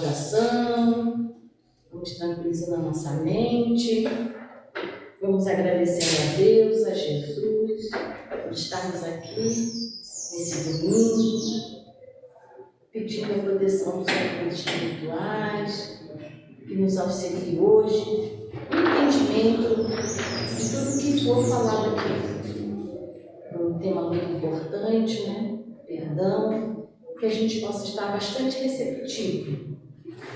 oração, vamos tranquilizando a nossa mente, vamos agradecendo a Deus, a Jesus, por estarmos aqui nesse domingo, pedindo a proteção dos recursos espirituais, que nos auxilie hoje, no entendimento de tudo que for falado aqui. Um tema muito importante, né? Perdão, que a gente possa estar bastante receptivo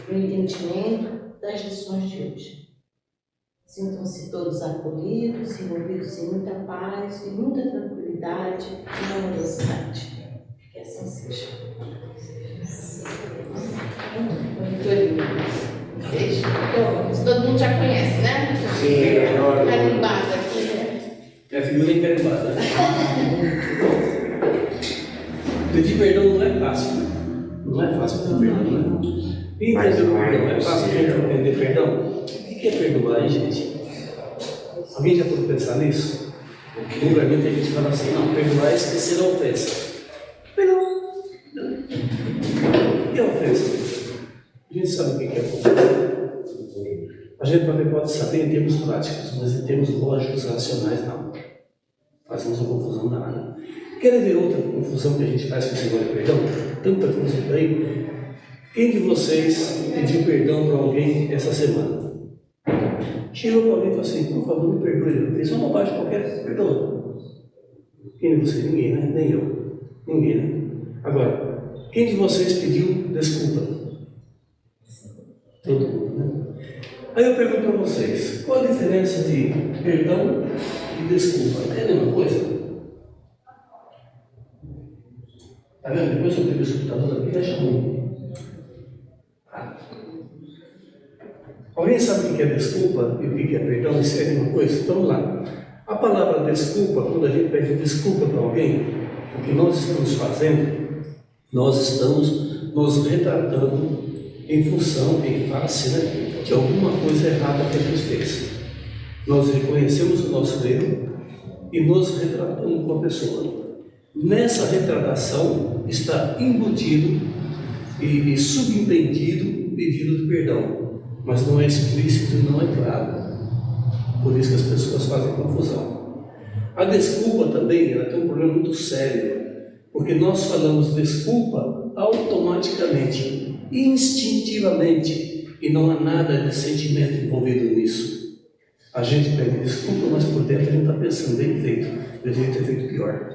no entendimento das lições de hoje. Sintam-se todos acolhidos, envolvidos em muita paz, em muita tranquilidade e amorosidade. Que assim seja. Fez? Todo mundo já conhece, né? Sim, carimbada aqui, né? É a figura encarimbada. Pedir perdão não é fácil. Não é fácil pedir perdão, né? Entender o perdão é fácil a gente entender perdão. O que é perdoar, hein, gente? Alguém já pôde pensar nisso? Vulgarmente a gente fala assim, não, perdoar é esquecer a ofensa. Perdão. O que é ofensa? A gente sabe o que é ofensa. A gente também pode saber em termos práticos, mas em termos lógicos, racionais, não. Fazemos uma confusão danada. Querem ver outra confusão que a gente faz com esse negócio de perdão? Tanta coisa por aí. Quem de vocês pediu perdão para alguém essa semana? Chegou para alguém e falou assim, por favor, me perdoe, ele fez uma bobagem qualquer, perdoa. Quem de vocês? Ninguém, né? Nem eu. Ninguém, né? Agora, quem de vocês pediu desculpa? Todo mundo, né? Aí eu pergunto para vocês, qual a diferença de perdão e desculpa? É a mesma coisa? Está vendo? Depois eu pego esse computador aqui e fecha um. Alguém sabe o que é desculpa e o que é perdão? Isso é a mesma coisa? Então vamos lá. A palavra desculpa, quando a gente pede desculpa para alguém, o que nós estamos fazendo, nós estamos nos retratando em função, em face, né, de alguma coisa errada que a gente fez. Nós reconhecemos o nosso erro e nos retratamos com a pessoa. Nessa retratação está embutido e subentendido o pedido de perdão, mas não é explícito e não é claro. Por isso que as pessoas fazem confusão. A desculpa também, ela tem um problema muito sério, porque nós falamos desculpa automaticamente, instintivamente, e não há nada de sentimento envolvido nisso. A gente pede desculpa, mas por dentro a gente está pensando, bem feito, eu devia ter feito pior.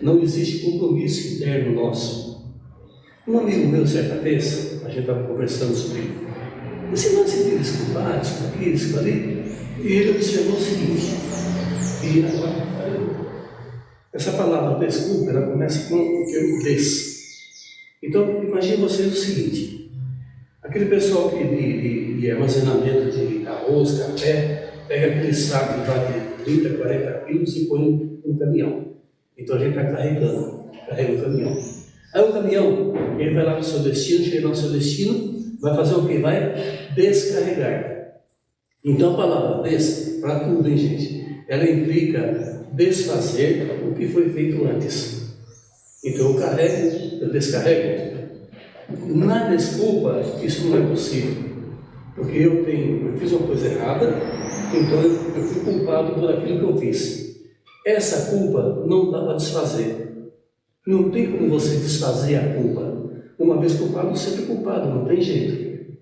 Não existe compromisso interno nosso. Um amigo meu, certa vez, a gente estava conversando sobre esse lance de desculpar, desculpa aqui, desculpa ali, e ele observou o seguinte, e agora, essa palavra desculpa, ela começa com o termo des. Então, imagine vocês o seguinte, aquele pessoal de armazenamento de arroz, café, pega aquele saco de 30, 40 quilos e põe no caminhão. Então a gente está carrega o caminhão. Aí o caminhão, ele vai lá para o seu destino, chega no seu destino, vai fazer o quê? Vai descarregar. Então a palavra des, para tudo, hein, gente? Ela implica desfazer o que foi feito antes. Então eu carrego, eu descarrego. Na desculpa, isso não é possível. Porque eu fiz uma coisa errada, então eu fui culpado por aquilo que eu fiz. Essa culpa não dá para desfazer. Não tem como você desfazer a culpa. Uma vez culpado, sempre culpado, não tem jeito.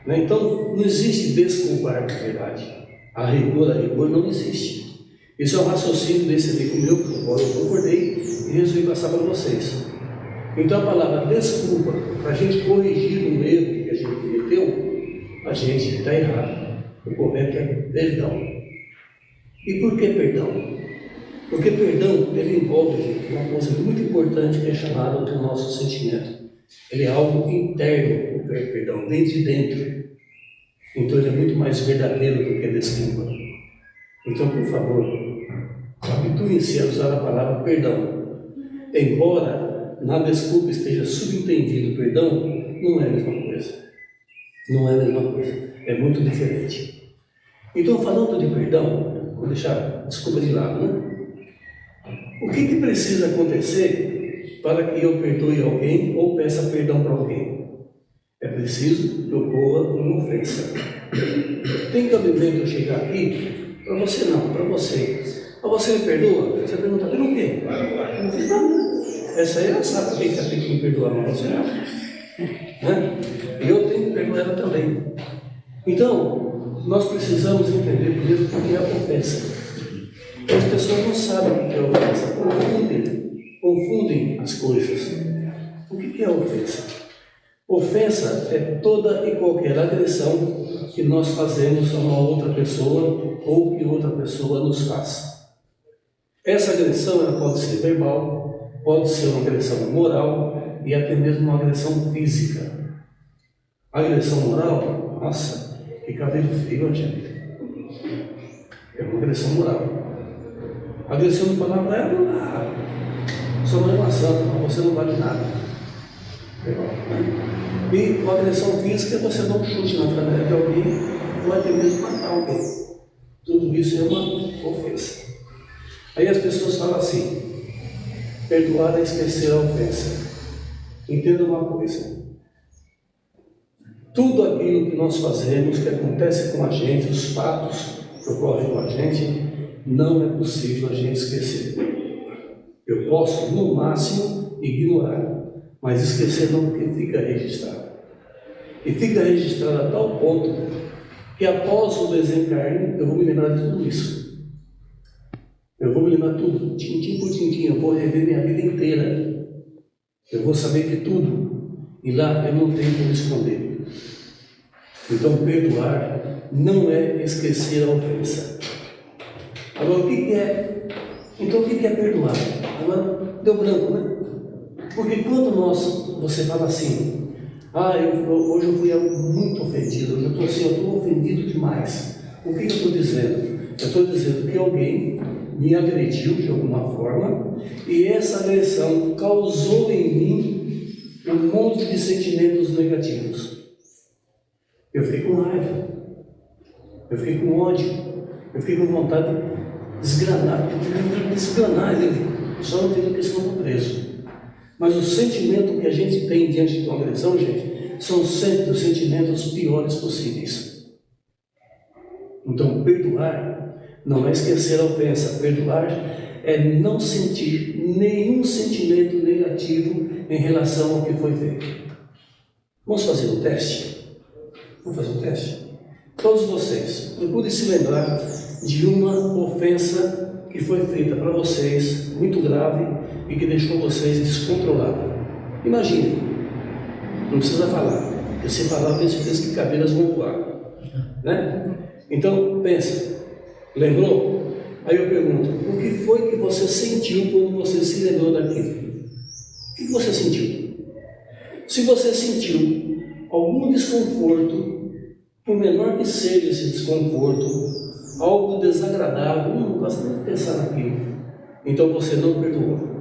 Né? Então, não existe desculpar de verdade. A rigor não existe. Esse é um raciocínio desse amigo meu, que eu concordei e resolvi passar para vocês. Então, a palavra desculpa, para a gente corrigir um erro que a gente cometeu, a gente está errado. O correto é perdão. E por que perdão? Porque perdão, ele envolve, gente, uma coisa muito importante que é chamada do nosso sentimento. Ele é algo interno, o perdão, vem de dentro. Então ele é muito mais verdadeiro do que a desculpa. Então, por favor, habituem-se a usar a palavra perdão. Embora na desculpa esteja subentendido o perdão, não é a mesma coisa. Não é a mesma coisa. É muito diferente. Então, falando de perdão, vou deixar a desculpa de lado, né? O que precisa acontecer para que eu perdoe alguém ou peça perdão para alguém? É preciso que ocorra uma ofensa. Tem cabimento eu chegar aqui, para você não, para você. Ah, você me perdoa? Você pergunta, pelo quê? Eu não fiz nada. Essa aí ela sabe quem tem que me perdoar, mas você não. Né? Eu tenho que perdoar ela também. Então, nós precisamos entender primeiro o que é ofensa. As pessoas não sabem o que é ofensa, confundem as coisas. O que é ofensa? Ofensa é toda e qualquer agressão que nós fazemos a uma outra pessoa ou que outra pessoa nos faz. Essa agressão ela pode ser verbal, pode ser uma agressão moral e até mesmo uma agressão física. A agressão moral, nossa, que cabelo feio, gente. É uma agressão moral. A agressão de palavra é só uma relação, você não vale nada. E a agressão física é você dar um chute na canela de alguém ou até mesmo matar alguém. Tudo isso é uma ofensa. Aí as pessoas falam assim: perdoar é esquecer a ofensa. Entenda uma coisa: tudo aquilo que nós fazemos, que acontece com a gente, os fatos que ocorrem com a gente, não é possível a gente esquecer. Eu posso, no máximo, ignorar, mas esquecer não, porque fica registrado. E fica registrado a tal ponto que após o desencarne, eu vou me lembrar de tudo isso. Eu vou me lembrar tudo, tintim por tintim, eu vou rever minha vida inteira. Eu vou saber de tudo, e lá eu não tenho como esconder. Então, perdoar não é esquecer a ofensa. Agora, o que é? Então, o que é perdoar? Agora, deu branco, né? Porque quando você fala assim, hoje eu fui muito ofendido, hoje eu estou ofendido demais. O que eu estou dizendo? Eu estou dizendo que alguém me agrediu de alguma forma e essa agressão causou em mim um monte de sentimentos negativos. Eu fiquei com raiva, eu fiquei com ódio, eu fiquei com vontade de desgranar ele, só não teve questão do preso. Mas o sentimento que a gente tem diante de uma agressão, gente, são sempre os sentimentos piores possíveis. Então, perdoar não é esquecer a ofensa. Perdoar é não sentir nenhum sentimento negativo em relação ao que foi feito. Vamos fazer um teste? Vamos fazer um teste? Todos vocês, procurem se lembrar de uma ofensa que foi feita para vocês, muito grave, e que deixou vocês descontrolados. Imagine, não precisa falar, porque se falar, eu tenho certeza que cabelos vão voar. Né? Então, pensa, lembrou? Aí eu pergunto, o que foi que você sentiu quando você se lembrou daquilo? O que você sentiu? Se você sentiu algum desconforto, por menor que seja esse desconforto, algo desagradável, não gosto nem de pensar naquilo, então você não perdoou.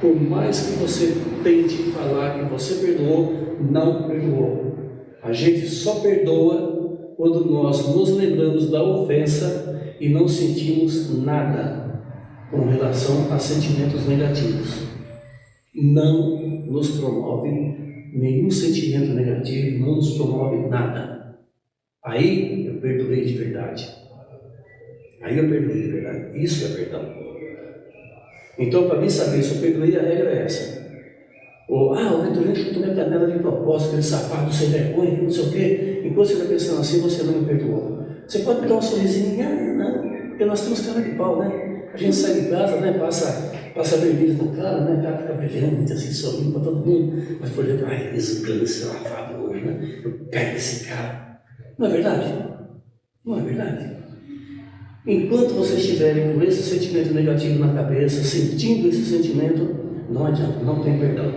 Por mais que você tente falar que você perdoou, não perdoou. A gente só perdoa quando nós nos lembramos da ofensa e não sentimos nada com relação a sentimentos negativos. Não nos promove nenhum sentimento negativo, não nos promove nada. Aí eu perdoei de verdade. Isso é perdão. Então, para mim saber se eu perdoei, a regra é essa. O Vitorino chutou minha canela de propósito, aquele safado sem vergonha, não sei o quê. Enquanto você está pensando assim, você não me perdoou. Você pode me dar um sorrisinho, não, porque nós temos cara de pau, né? A gente sai de casa, né? Passa vermelho na cara, né? O cara fica brilhante, assim, sorrindo para todo mundo. Mas por dentro, esse safado hoje, né? Eu pego esse cara. Não é verdade? Não é verdade? Enquanto vocês estiverem com esse sentimento negativo na cabeça, sentindo esse sentimento, não adianta, não tem perdão.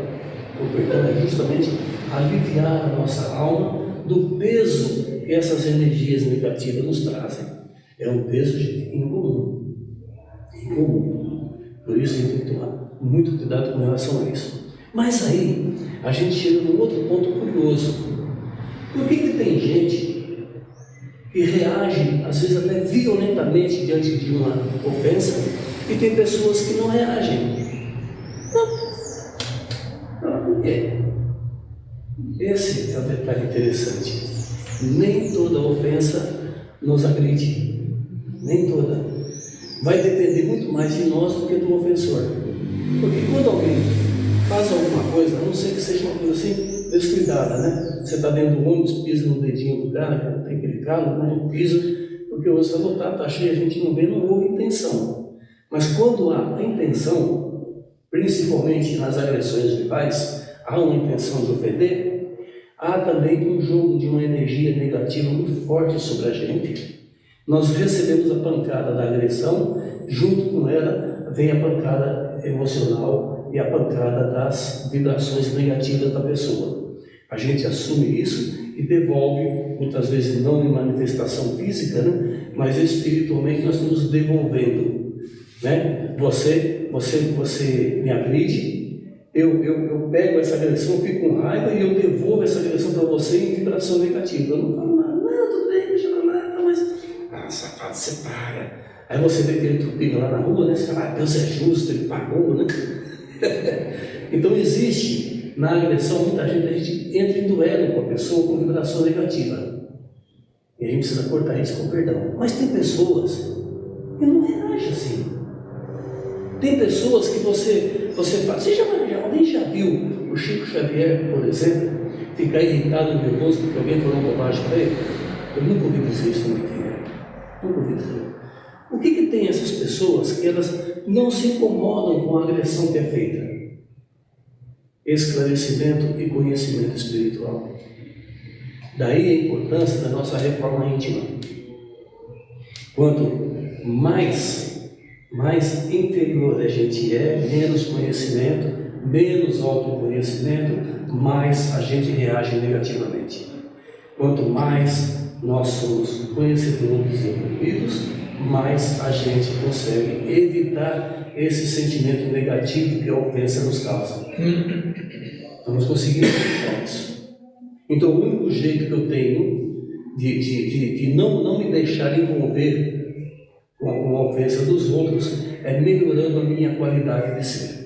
O perdão é justamente aliviar a nossa alma do peso que essas energias negativas nos trazem. É um peso, gente, incomum. Por isso a gente tem que tomar muito cuidado com relação a isso. Mas aí, a gente chega num outro ponto curioso. Por que tem gente que reage, às vezes até violentamente, diante de uma ofensa, e tem pessoas que não reagem? Não. Por quê? Esse é o detalhe interessante. Nem toda ofensa nos agride. Nem toda. Vai depender muito mais de nós do que do ofensor. Porque quando alguém faz alguma coisa, a não ser que seja uma coisa assim descuidada, né? Você está dentro do ônibus, pisa no dedinho do cara, tem aquele calo, a gente pisa, porque o outro está cheio, a gente não vê, não houve intenção. Mas quando há a intenção, principalmente nas agressões verbais, há uma intenção de ofender, há também um jogo de uma energia negativa muito forte sobre a gente. Nós recebemos a pancada da agressão, junto com ela vem a pancada emocional e a pancada das vibrações negativas da pessoa. A gente assume isso e devolve, muitas vezes não em manifestação física, né? Mas espiritualmente nós estamos devolvendo, né? Você me agride, eu pego essa agressão, fico com raiva e eu devolvo essa agressão para você em vibração negativa. Eu não falo nada, não, tudo bem, deixa eu falar, mas safado, você paga. Aí você vê aquele tupiga lá na rua, né? Você fala, Deus é justo, ele pagou, né? Então existe na agressão, muita gente, a gente entra em duelo com a pessoa com vibração negativa. E a gente precisa cortar isso com perdão. Mas tem pessoas que não reagem assim. Tem pessoas que você fala, alguém já viu o Chico Xavier, por exemplo, ficar irritado, nervoso porque alguém falou uma bobagem para ele? Eu nunca ouvi dizer isso na minha vida. Nunca ouvi dizer. O que tem essas pessoas que elas não se incomodam com a agressão que é feita? Esclarecimento e conhecimento espiritual. Daí a importância da nossa reforma íntima. Quanto mais inferior a gente é, menos conhecimento, menos autoconhecimento, mais a gente reage negativamente. Quanto mais nós somos conhecedores e evoluídos, mais a gente consegue evitar esse sentimento negativo que a ofensa nos causa. Nós conseguimos evitar isso. Então, o único jeito que eu tenho de não me deixar envolver com a ofensa dos outros é melhorando a minha qualidade de ser.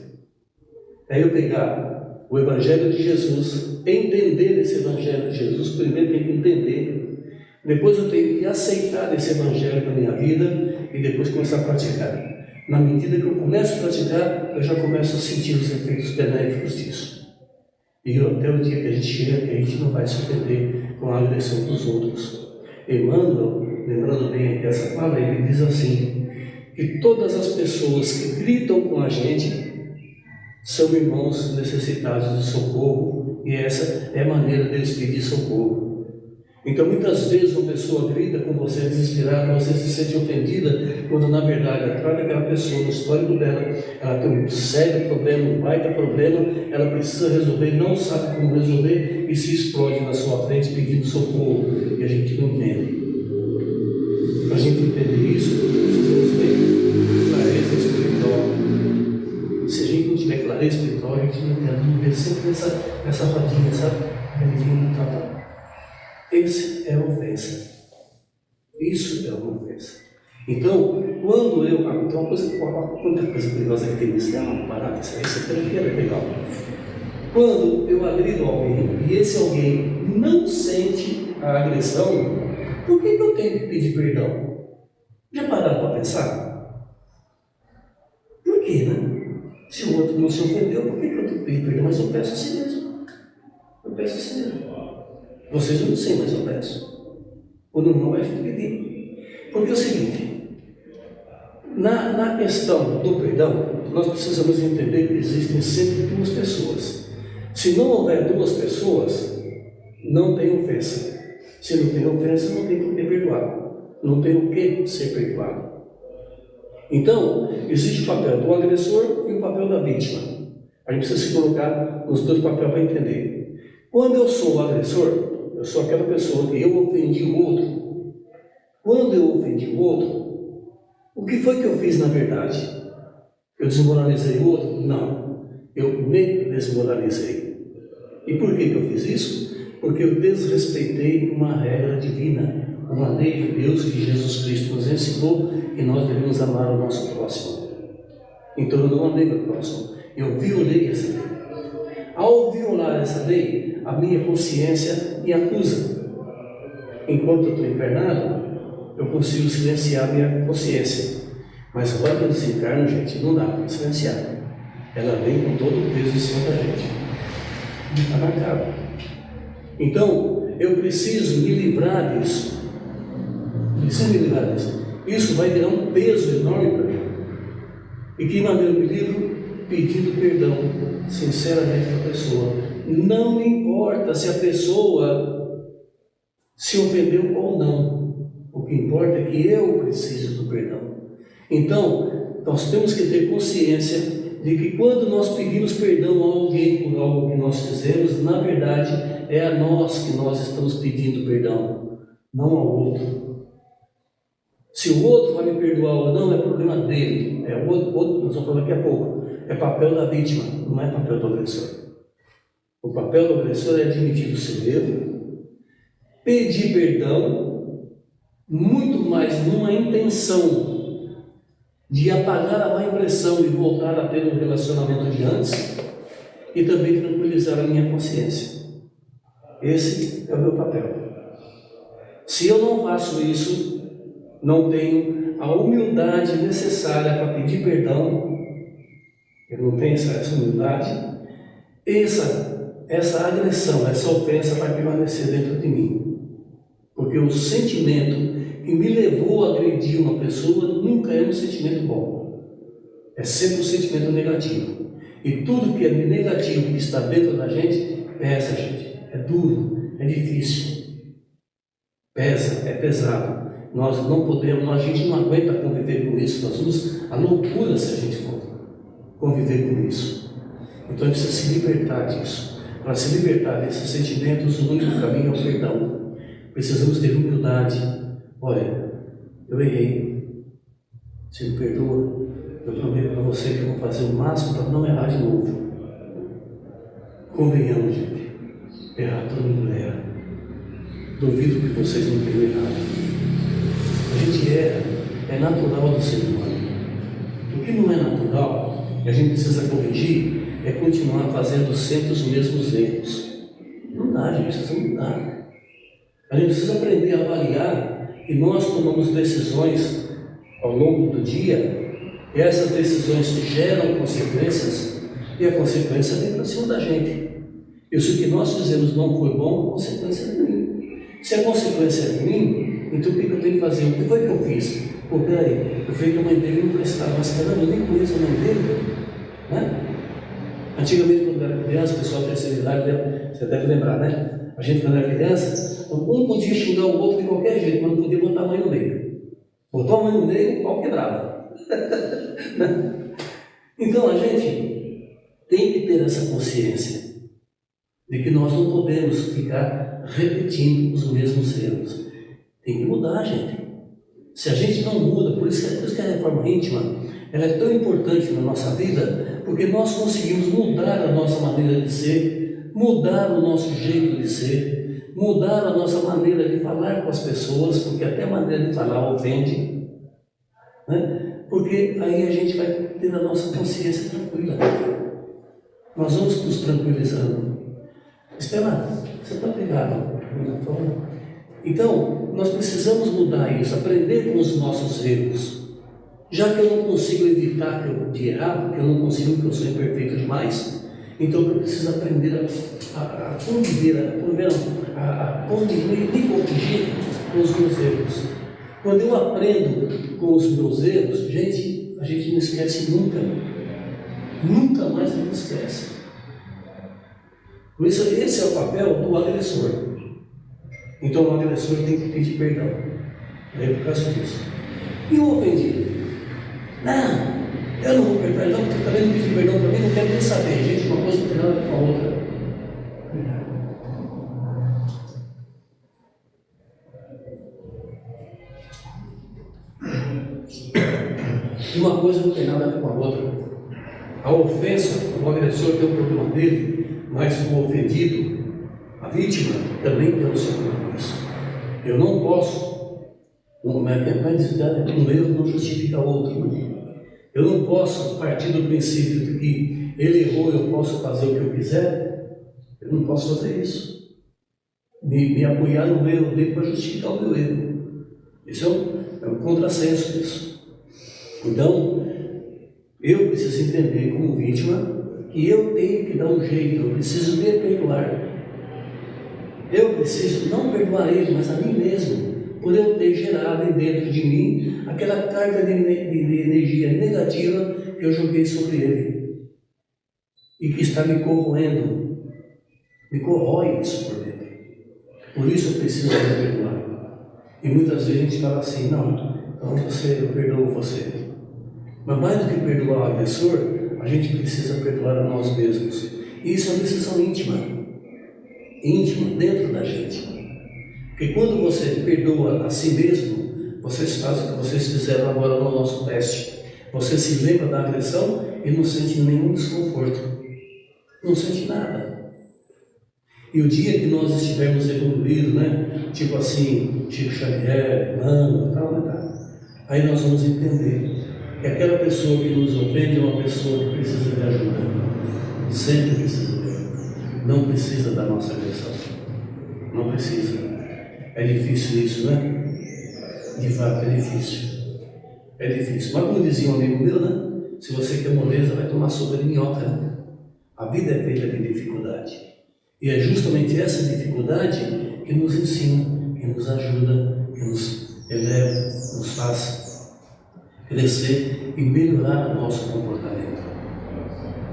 É eu pegar o Evangelho de Jesus, entender esse Evangelho de Jesus, primeiro tenho que entender, depois eu tenho que aceitar esse Evangelho na minha vida e depois começar a praticar. Na medida que eu começo a praticar, eu já começo a sentir os efeitos benéficos disso. E até o dia que a gente chega, que a gente não vai se ofender com a agressão dos outros. Emmanuel, lembrando bem aqui essa fala, ele diz assim, que todas as pessoas que gritam com a gente são irmãos necessitados de socorro, e essa é a maneira deles pedir socorro. Então, muitas vezes uma pessoa grita com você desesperada, você se sente ofendida, quando na verdade, atrás daquela pessoa, no histórico dela, ela tem um sério problema, um baita problema, ela precisa resolver, não sabe como resolver e se explode na sua frente pedindo socorro, e a gente não entende. Para a gente entender isso, precisamos ter clareza espiritual. Se a gente não tiver clareza espiritual, a gente não entende, não vê sempre essa rodinha, sabe? Esse é a ofensa. Isso é uma ofensa. Então, quando eu. Então, quanta coisa curiosa que tem nisso, é uma parada, isso aqui é legal. Quando eu agrido alguém e esse alguém não sente a agressão, por que eu tenho que pedir perdão? Já pararam para pensar? Por quê, né? Se o outro não se ofendeu, por que eu tenho que pedir perdão? Mas eu peço assim mesmo. Eu peço assim mesmo. Vocês não sei, mas eu peço. O normal é a gente pedir. Porque é o seguinte, na questão do perdão, nós precisamos entender que existem sempre duas pessoas. Se não houver duas pessoas, não tem ofensa. Se não tem ofensa, não tem por que perdoar. Não tem o que ser perdoado. Então, existe o papel do agressor e o papel da vítima. A gente precisa se colocar nos dois papéis para entender. Quando eu sou o agressor, eu sou aquela pessoa que eu ofendi o outro. Quando eu ofendi o outro, o que foi que eu fiz na verdade? Eu desmoralizei o outro? Não. Eu me desmoralizei. E por que eu fiz isso? Porque eu desrespeitei uma regra divina, uma lei de Deus que Jesus Cristo nos ensinou, que nós devemos amar o nosso próximo. Então eu não amei meu próximo, eu violei essa lei. Ao violar essa lei, a minha consciência me acusa. Enquanto eu estou encarnado, eu consigo silenciar a minha consciência. Mas agora que eu desencarno, gente, não dá para silenciar. Ela vem com todo o peso em cima da gente. Está marcado. Então, eu preciso me livrar disso. Preciso me livrar disso. Isso vai virar um peso enorme para mim. E que maneira eu me livro? Pedindo perdão sinceramente para a pessoa. Não me importa se a pessoa se ofendeu ou não. O que importa é que eu preciso do perdão. Então, nós temos que ter consciência de que quando nós pedimos perdão a alguém por algo que nós fizemos, na verdade é a nós que nós estamos pedindo perdão, não ao outro. Se o outro vai me perdoar ou não, é problema dele. É o outro, nós vamos falar daqui a pouco. É papel da vítima, não é papel do agressor. O papel do agressor é admitir o seu erro, pedir perdão, muito mais numa intenção de apagar a má impressão e voltar a ter um relacionamento de antes, e também tranquilizar a minha consciência. Esse é o meu papel. Se eu não faço isso, não tenho a humildade necessária para pedir perdão, eu não tenho essa humildade, essa agressão, essa ofensa vai permanecer dentro de mim. Porque o sentimento que me levou a agredir uma pessoa nunca é um sentimento bom. É sempre um sentimento negativo. E tudo que é negativo que está dentro da gente, pesa, gente. É duro, é difícil. Pesa, é pesado. Nós não podemos, a gente não aguenta conviver com isso. Nós vamos à loucura se a gente for conviver com isso. Então a gente precisa se libertar disso. Para se libertar desses sentimentos, o único caminho é o perdão. Precisamos ter humildade. Olha, eu errei. Você me perdoa? Eu prometo para você que eu vou fazer o máximo para não errar de novo. Convenhamos, gente. Errar todo mundo erra. Duvido que vocês não tenham errado. A gente erra, é natural do ser humano. O que não é natural, e a gente precisa corrigir, é continuar fazendo sempre os mesmos erros. Não dá, gente, precisa mudar. A gente precisa aprender a avaliar que nós tomamos decisões ao longo do dia, e essas decisões geram consequências, e a consequência vem para cima da gente. E se o que nós fizemos não foi bom, a consequência é ruim. Se a consequência é ruim, então o que eu tenho que fazer? O que foi que eu fiz? Pô, peraí, eu vi que a mãe dele não prestava, mas caramba, eu nem conheço a mãe dele, né? Antigamente, quando eu era criança, o pessoal da terceira idade, você deve lembrar, né? A gente, quando era criança, um podia xingar o outro de qualquer jeito, mas não podia botar a mãe no meio. Botou a mãe no meio, o pau quebrava. Então, a gente tem que ter essa consciência de que nós não podemos ficar repetindo os mesmos erros. Tem que mudar, gente. Se a gente não muda, por isso que a reforma íntima ela é tão importante na nossa vida, porque nós conseguimos mudar a nossa maneira de ser, mudar o nosso jeito de ser, mudar a nossa maneira de falar com as pessoas, porque até a maneira de falar ofende, né? Porque aí a gente vai ter a nossa consciência tranquila. Nós vamos nos tranquilizando. Estela, você está pegado? Então, nós precisamos mudar isso, aprender com os nossos erros. Já que eu não consigo evitar de errar, porque eu não consigo, porque eu sou imperfeito demais, então eu preciso aprender a conviver, a me corrigir com os meus erros. Quando eu aprendo com os meus erros, gente, a gente não esquece nunca. Nunca mais a gente esquece. Por isso, esse é o papel do agressor. Então, o agressor tem que pedir perdão. É por causa disso. E o ofendido? Não, eu não vou pedir perdão, porque também não pedi perdão para mim, não quero nem saber. Gente, uma coisa não tem nada a ver com a outra. E uma coisa não tem nada a ver com a outra. A ofensa, o agressor tem o problema dele, mas o ofendido, a vítima, também tem o seu problema com isso. Eu não posso, um erro não justifica outro. Eu não posso partir do princípio de que ele errou, eu posso fazer o que eu quiser, Eu não posso fazer isso. Me apoiar no meu erro dele para justificar o meu erro. Isso é um contrassenso disso. Então, eu preciso entender como vítima que eu tenho que dar um jeito, eu preciso me perdoar. Eu preciso não perdoar ele, mas a mim mesmo, por eu ter gerado dentro de mim aquela carga de energia negativa que eu joguei sobre ele e que está me corroendo, me corrói isso por dentro. Por isso eu preciso me perdoar. E muitas vezes a gente fala assim, não, então eu perdoo você. Mas mais do que perdoar o agressor, a gente precisa perdoar a nós mesmos. E isso é uma decisão íntima, dentro da gente. Porque quando você perdoa a si mesmo, vocês fazem o que vocês fizeram agora no nosso teste. Você se lembra da agressão e não sente nenhum desconforto. Não sente nada. E o dia que nós estivermos evoluídos, né? Tipo assim, Chico Xavier, Mano, tal, né? Aí nós vamos entender que aquela pessoa que nos ofende é uma pessoa que precisa de ajuda. Sempre precisa de ajuda. Não precisa da nossa agressão. Não precisa. É difícil isso, né? De fato, é difícil. É difícil. Mas como dizia um amigo meu, né? Se você quer moleza, vai tomar sopa de minhoca, né? A vida é feita de dificuldade. E é justamente essa dificuldade que nos ensina, que nos ajuda, que nos eleva, nos faz crescer e melhorar o nosso comportamento.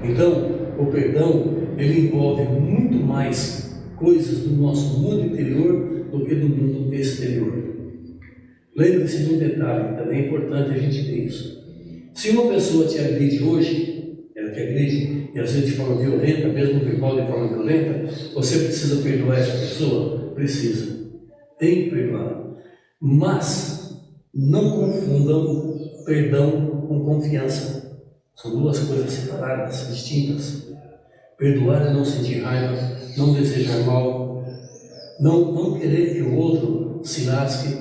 Então, o perdão, ele envolve muito mais coisas do nosso mundo interior do que do mundo exterior. Lembre-se de um detalhe que também é importante a gente ter isso. Se uma pessoa te agride hoje, ela te agride, e às vezes de forma violenta, mesmo verbal de forma violenta, você precisa perdoar essa pessoa? Precisa. Tem que perdoar. Mas não confundam perdão com confiança. São duas coisas separadas, distintas. Perdoar é não sentir raiva, não desejar mal, não querer que o outro se lasque,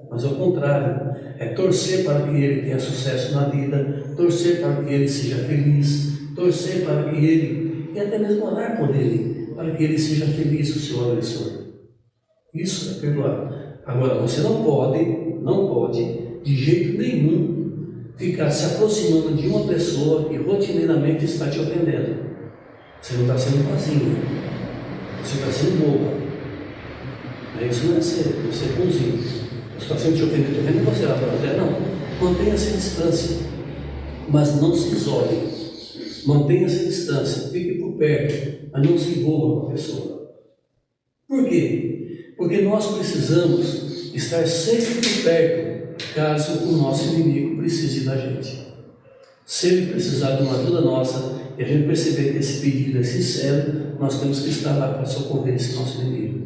mas ao contrário, é torcer para que ele tenha sucesso na vida, torcer para que ele seja feliz, torcer para que ele, e até mesmo orar por ele, para que ele seja feliz, o seu agressor. Isso é perdoar. Agora, você não pode, de jeito nenhum, ficar se aproximando de uma pessoa que rotineiramente está te ofendendo. Você não está sendo vazio, você está sendo boba. Isso não é ser bonzinho. Você está sendo te ofendendo, você lá para a terra, não. Mantenha-se à distância, mas não se isole. Mantenha-se à distância, fique por perto, mas não se envolva com a pessoa. Por quê? Porque nós precisamos estar sempre por perto, caso o nosso inimigo precise da gente. Se ele precisar de uma ajuda nossa, e a gente perceber que esse pedido é sincero, nós temos que estar lá para socorrer esse nosso inimigo,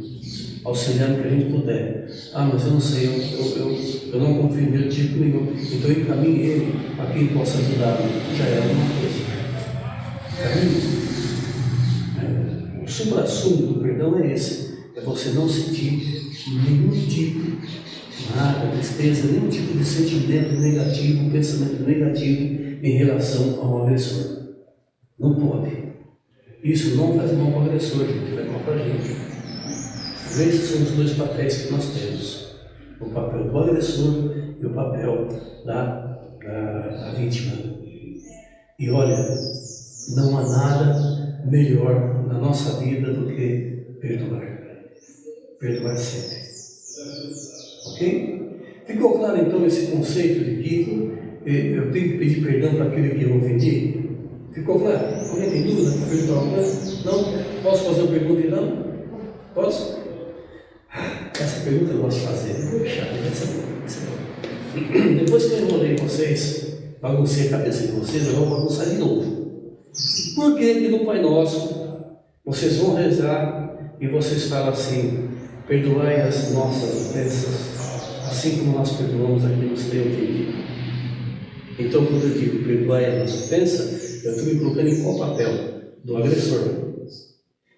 auxiliando o que a gente puder. Mas eu não sei, eu não confio nele de tipo nenhum, então encaminhe ele para quem possa ajudá-lo. Já é alguma coisa. O supra-sumo do perdão é esse, é você não sentir nenhum tipo, nada, tristeza, nenhum tipo de sentimento negativo, pensamento negativo em relação ao agressor. Não pode. Isso não faz mal para o agressor, gente, faz mal para a gente. Esses são os dois papéis que nós temos: o papel do agressor e o papel da vítima. E olha, não há nada melhor na nossa vida do que perdoar. Perdoar sempre. Ok? Ficou claro então esse conceito de que eu tenho que pedir perdão para aquele que eu ofendi? Ficou claro? Alguém tem dúvida para perguntar alguma coisa? Não? Posso fazer uma pergunta então? Posso? Essa pergunta eu gosto de fazer. Depois que eu enrolei vocês, baguncei a cabeça de vocês, eu vou bagunçar de novo. Por que no Pai Nosso vocês vão rezar e vocês falam assim: perdoai as nossas ofensas, assim como nós perdoamos a quem nos tem ofendido? Então, quando eu digo perdoai a nossa ofensa, eu estou me colocando em qual papel? Do agressor.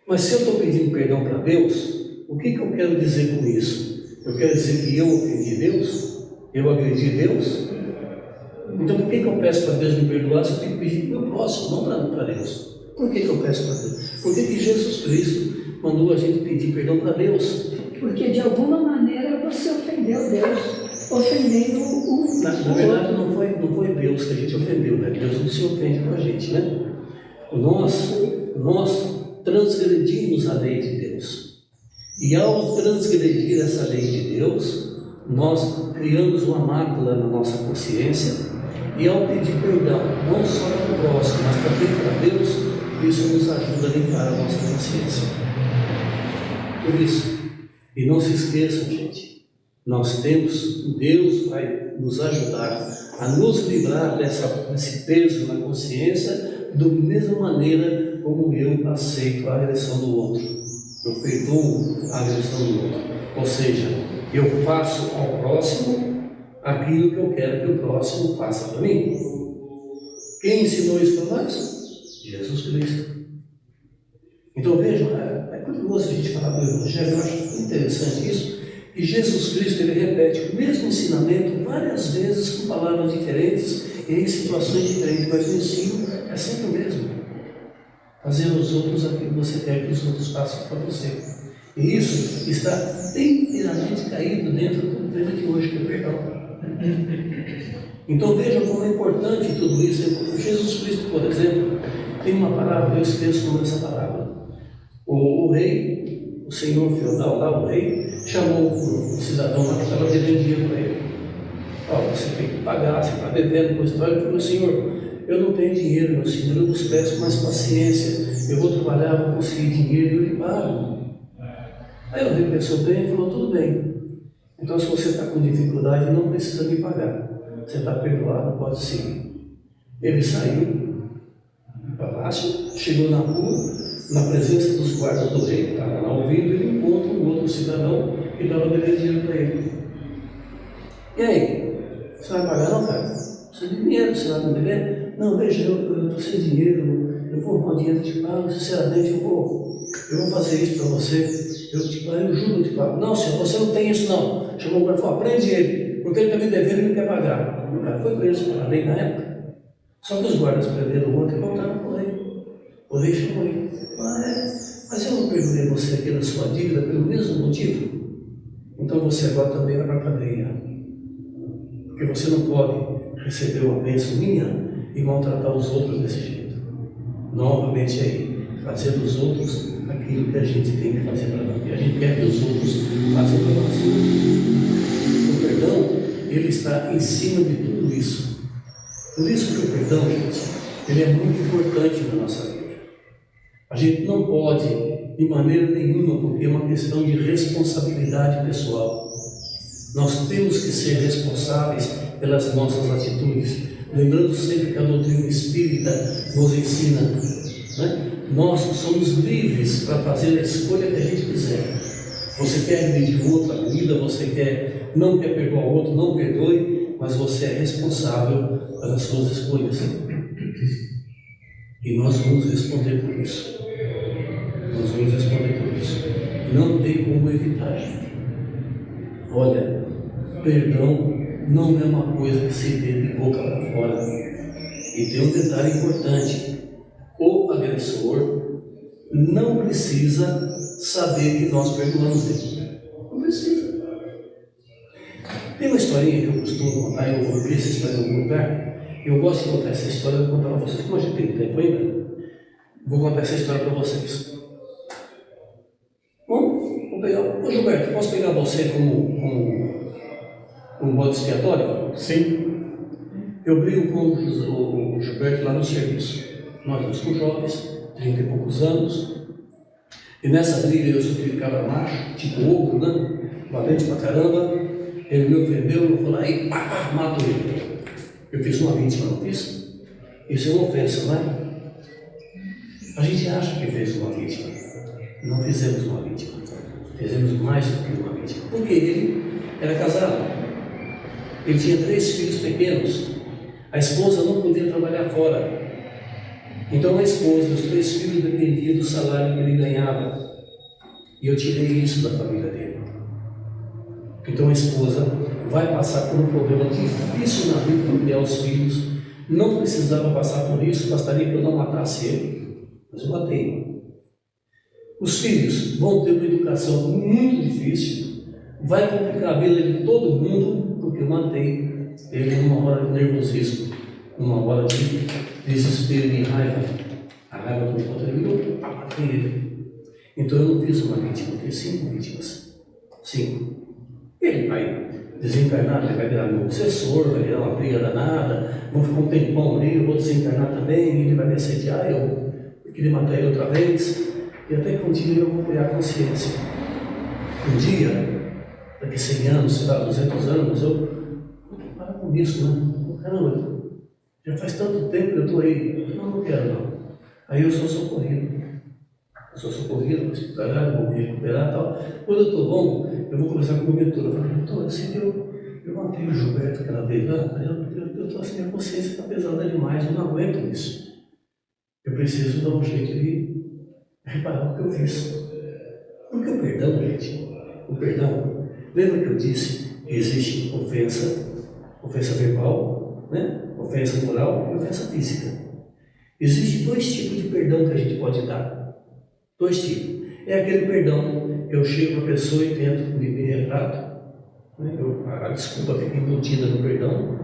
Mas se eu estou pedindo perdão para Deus, o que eu quero dizer com isso? Eu quero dizer que eu ofendi Deus? Eu agredi Deus? Então por que eu peço para Deus me perdoar se eu tenho que pedir para o meu próximo, não para Deus? Por que eu peço para Deus? Por que Jesus Cristo mandou a gente pedir perdão para Deus? Porque de alguma maneira você ofendeu Deus, ofendendo o Na verdade, não foi Deus que a gente ofendeu, né? Deus não se ofende com a gente, né? Nós transgredimos a lei de Deus. E ao transgredir essa lei de Deus, nós criamos uma mácula na nossa consciência. E ao pedir perdão, não só para o próximo, mas também para Deus, isso nos ajuda a limpar a nossa consciência. Por isso, e não se esqueçam, gente, Deus vai nos ajudar a nos livrar desse peso na consciência, da mesma maneira como eu aceito a agressão do outro. Eu perdoo a agressão do outro. Ou seja, eu faço ao próximo aquilo que eu quero que o próximo faça para mim. Quem ensinou isso para nós? Jesus Cristo. Então vejam, é curioso a gente falar do Evangelho, eu acho interessante isso, que Jesus Cristo ele repete o mesmo ensinamento várias vezes com palavras diferentes e em situações diferentes, mas o ensino é sempre o mesmo. Fazer aos outros aquilo que você quer que os outros façam para você. E isso está inteiramente caído dentro do tema de hoje, que é perdão. Então vejam como é importante tudo isso. Jesus Cristo, por exemplo, tem uma parábola, eu esqueço o nome dessa parábola. O rei, o senhor feudal lá, o rei, chamou um cidadão lá que estava devendo dinheiro para ele. Você tem que pagar, você está devendo, coisa e tal. Ele falou: Senhor, eu não tenho dinheiro, meu senhor, eu vos peço mais paciência, eu vou trabalhar, vou conseguir dinheiro e eu lhe pago. Aí o rei pensou bem e falou: tudo bem. Então, se você está com dificuldade, não precisa me pagar. Você está perdoado, pode seguir. Ele saiu do palácio, chegou na rua, na presença dos guardas do rei que estavam lá ouvindo, ele encontra um outro cidadão que estava devendo dinheiro para ele. E aí? Você vai pagar, não, cara? Você tem dinheiro, você vai me dever? Não, veja, eu estou sem dinheiro, eu vou arrumar dinheiro, eu te pago, sinceramente, eu vou fazer isso para você. Eu juro, eu te pago. Não, senhor, você não tem isso não. Chamou o cara e falou: prende ele, porque ele está me devendo e não quer pagar. O cara foi preso pela lei na época. Só que os guardas prenderam o outro e voltaram para o rei. O rei chamou ele: mas eu não perdoei você aqui na sua dívida pelo mesmo motivo. Então você agora também vai para a cadeia. Porque você não pode receber uma bênção minha e maltratar os outros desse jeito. Novamente aí, fazer dos outros aquilo que a gente tem que fazer para nós. E a gente quer que os outros façam para nós. O perdão, ele está em cima de tudo isso. Por isso que o perdão, gente, ele é muito importante na nossa vida. A gente não pode, de maneira nenhuma, porque é uma questão de responsabilidade pessoal. Nós temos que ser responsáveis pelas nossas atitudes. Lembrando sempre que a doutrina espírita nos ensina, né? Nós somos livres para fazer a escolha que a gente quiser. Você quer agredir o outro, agrida, você não quer perdoar o outro, não perdoe, mas você é responsável pelas suas escolhas. E nós vamos responder por isso. Nós vamos responder por isso. Não tem como evitar, gente. Olha, perdão não é uma coisa que se vê de boca para fora. E tem um detalhe importante: o agressor não precisa saber que nós perdoamos ele. Não precisa. Tem uma historinha que eu costumo contar, eu vi essa história em algum lugar. Eu gosto de contar essa história, eu vou contar para vocês. Como a gente tem tempo ainda, vou contar essa história para vocês. Bom, vou pegar. Ô Gilberto, posso pegar você como bode expiatório? Sim. Eu brigo com o Gilberto lá no serviço. Nós estamos com jovens, 30 e poucos anos. E nessa briga eu sou aquele cabra macho, tipo ogro, né? Valente pra caramba. Ele me ofendeu, eu fui lá e mato ele. Eu fiz uma vítima, não fiz? Isso é uma ofensa, não é? A gente acha que fez uma vítima. Não fizemos uma vítima. Fizemos mais do que uma vítima. Porque ele era casado. Ele tinha 3 filhos pequenos. A esposa não podia trabalhar fora. Então a esposa e os 3 filhos dependiam do salário que ele ganhava. E eu tirei isso da família dele. Então a esposa vai passar por um problema difícil na vida para criar os filhos. Não precisava passar por isso, bastaria que eu não matasse ele. mas eu matei. Os filhos vão ter uma educação muito difícil, vai complicar a vida de todo mundo, porque eu matei ele numa hora de nervosismo, numa hora de desespero e raiva. A raiva tomou conta de mim, eu matei ele. Então eu não fiz uma vítima, eu fiz 5 vítimas. 5. Ele vai desencarnar, ele vai virar meu obsessor, vai virar uma briga danada, vou ficar um tempão ali, eu vou desencarnar também, ele vai me assediar, eu queria matar ele outra vez, e até que um dia eu vou criar consciência. Um dia, daqui 100 anos, sei lá, 200 anos, eu vou parar com isso, né? Caramba, já faz tanto tempo que eu estou aí, não quero não. Aí eu sou socorrido. Eu sou socorrido, vou hospitalar, vou me recuperar e tal. Quando eu estou bom, eu vou conversar com o meu mentor. Eu falo, mentor, assim, eu matei o Gilberto aquela vez lá, mas eu estou assim, minha consciência está pesada demais, eu não aguento isso. Eu preciso dar um jeito de reparar o que eu fiz. Porque o perdão, gente, o perdão, lembra que eu disse que existe ofensa verbal, né? Ofensa moral e ofensa física. Existem 2 tipos de perdão que a gente pode dar. 2 tipos. É aquele perdão que eu chego para a pessoa e tento me retrato, né? A desculpa fica embutida no perdão.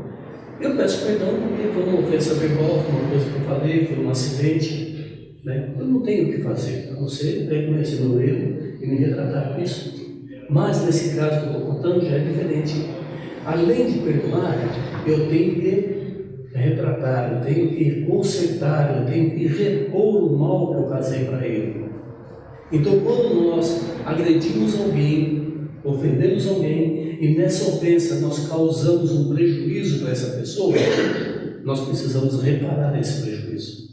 Eu peço perdão porque foi uma ofensa verbal, foi uma coisa que eu falei, foi um acidente, né? Eu não tenho o que fazer, a não ser reconhecer meu erro e me retratar com isso. Mas nesse caso que eu estou contando já é diferente. Além de perdoar, eu tenho que retratar, eu tenho que consertar, eu tenho que repor o mal que eu causei para ele. Então, quando nós agredimos alguém, ofendemos alguém, e nessa ofensa nós causamos um prejuízo para essa pessoa, nós precisamos reparar esse prejuízo.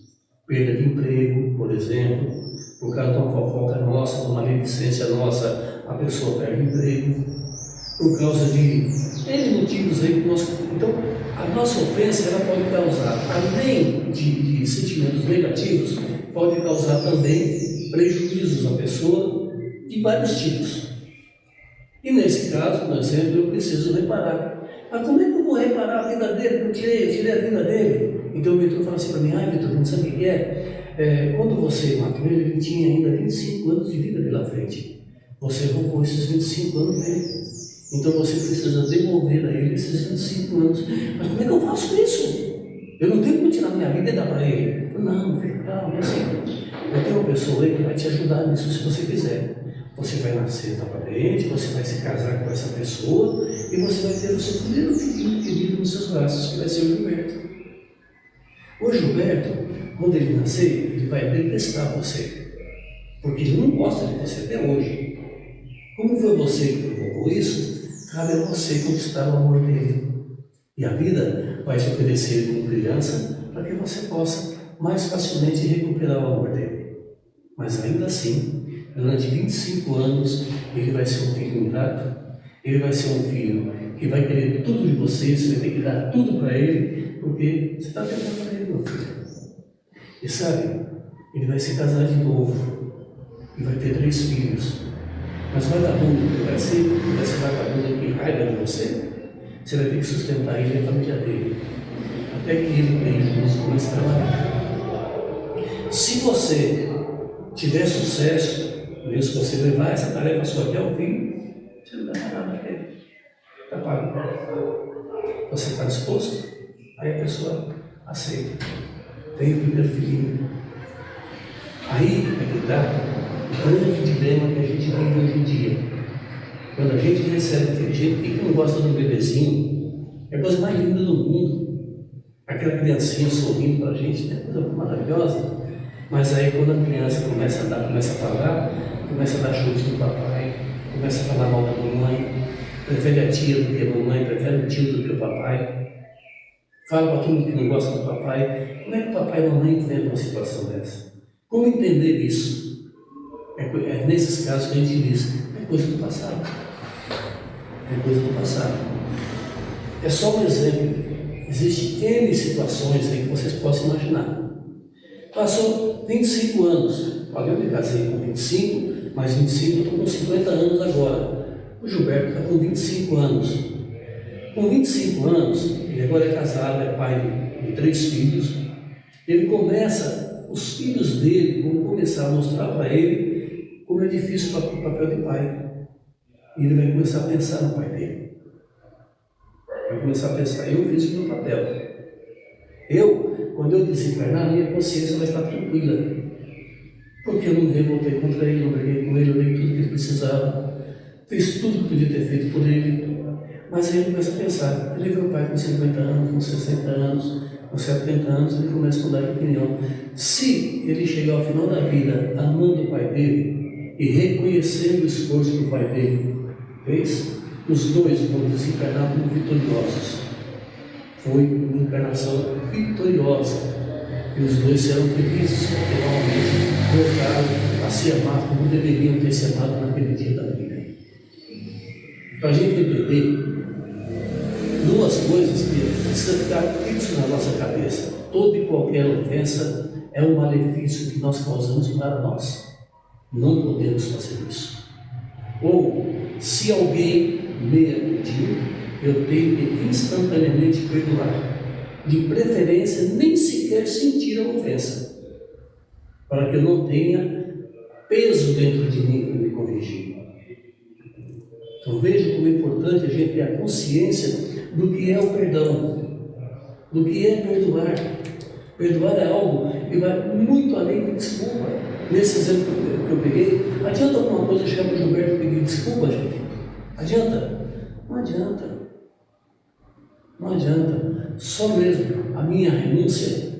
Perda de emprego, por exemplo, por causa de uma fofoca nossa, de uma maledicência nossa, a pessoa perde o emprego, por causa de N motivos aí que nós... Então, a nossa ofensa ela pode causar, além de sentimentos negativos, pode causar também prejuízos à pessoa de vários tipos. E nesse caso, por exemplo, eu preciso reparar. Mas como é que eu vou reparar a vida dele? Eu tirei a vida dele. Então o mentor fala assim para mim, Vitor, não sabe o que é? Quando você matou ele, ele tinha ainda 25 anos de vida pela frente. Você roubou esses 25 anos dele. Então você precisa devolver a ele esses 25 anos. Mas como é que eu faço isso? Eu não tenho como tirar minha vida e dar para ele. Não, fica calmo, é assim. Eu tenho uma pessoa aí que vai te ajudar nisso se você quiser. Você vai nascer novamente, você vai se casar com essa pessoa e você vai ter o seu primeiro filho querido nos seus braços, que vai ser o Gilberto. O Gilberto, quando ele nascer, ele vai detestar você, porque ele não gosta de você até hoje. Como foi você que provocou isso, cabe a você conquistar o amor dele. E a vida vai te oferecer como criança para que você possa mais facilmente recuperar o amor dele. Mas ainda assim, durante 25 anos, ele vai ser um filho ingrato, ele vai ser um filho que vai querer tudo de você, você vai ter que dar tudo para ele, porque você está tentando para ele, meu filho. E sabe, ele vai se casar de novo e vai ter 3 filhos. Mas vagabundo que vai ser vagabundo que raiva de você, você vai ter que sustentar ele e a família dele, até que ele mesmo comece a trabalhar. Se você tiver sucesso, mesmo se você levar essa tarefa sua até o fim, você não dá nada para ele. Está pago. Você está disposto? Aí a pessoa aceita. Tem o primeiro filhinho. Aí é que dá o grande dilema que a gente vive hoje em dia. Quando a gente recebe um filho, quem não gosta do bebezinho? É a coisa mais linda do mundo. Aquela criancinha sorrindo para a gente, é coisa maravilhosa. Mas aí quando a criança começa a andar, começa a falar, começa a dar chute no papai, começa a falar mal da mamãe, prefere a tia do que a mamãe, prefere o tio do que o papai, fala para todo mundo que não gosta do papai. Como é que o papai e a mamãe enfrentam uma situação dessa? Como entender isso? É nesses casos que a gente diz, é coisa do passado. É coisa do passado. É só um exemplo. Existem N situações aí que vocês possam imaginar. Passou 25 anos. Olha, eu me casei com 25, mas 25 eu estou com 50 anos agora. O Gilberto está com 25 anos. Com 25 anos, ele agora é casado, é pai de 3 filhos. Ele começa os filhos dele vão começar a mostrar para ele como é difícil o papel de pai. E ele vai começar a pensar no pai dele. Vai começar a pensar, eu fiz o meu papel. Quando eu desencarnar, a minha consciência vai estar tranquila. Porque eu não me revoltei contra ele, não briguei com ele, eu dei tudo que ele precisava. Fiz tudo que podia ter feito por ele. Mas aí ele começa a pensar, ele vê o pai com 50 anos, com 60 anos, com 70 anos, ele começa a mudar de opinião. Se ele chegar ao final da vida amando o pai dele e reconhecendo o esforço que o pai dele fez, os dois vão desencarnar como vitoriosos. Foi uma encarnação vitoriosa. E os dois serão felizes porque realmente voltaram a se amar como deveriam ter se amado naquele dia da vida. Para a gente entender duas coisas que precisam ficar fixas na nossa cabeça. Toda e qualquer ofensa é um malefício que nós causamos para nós. Não podemos fazer isso. Ou, se alguém me agrediu, eu tenho que instantaneamente perdoar. De preferência, nem sequer sentir a ofensa, para que eu não tenha peso dentro de mim para me corrigir. Então veja como é importante a gente ter a consciência do que é o perdão, do que é perdoar. Perdoar é algo que vai muito além de desculpa. Nesse exemplo que eu peguei, adianta alguma coisa chegar para o Gilberto e pedir desculpa, gente? Adianta? Não adianta. Não adianta. Só mesmo a minha renúncia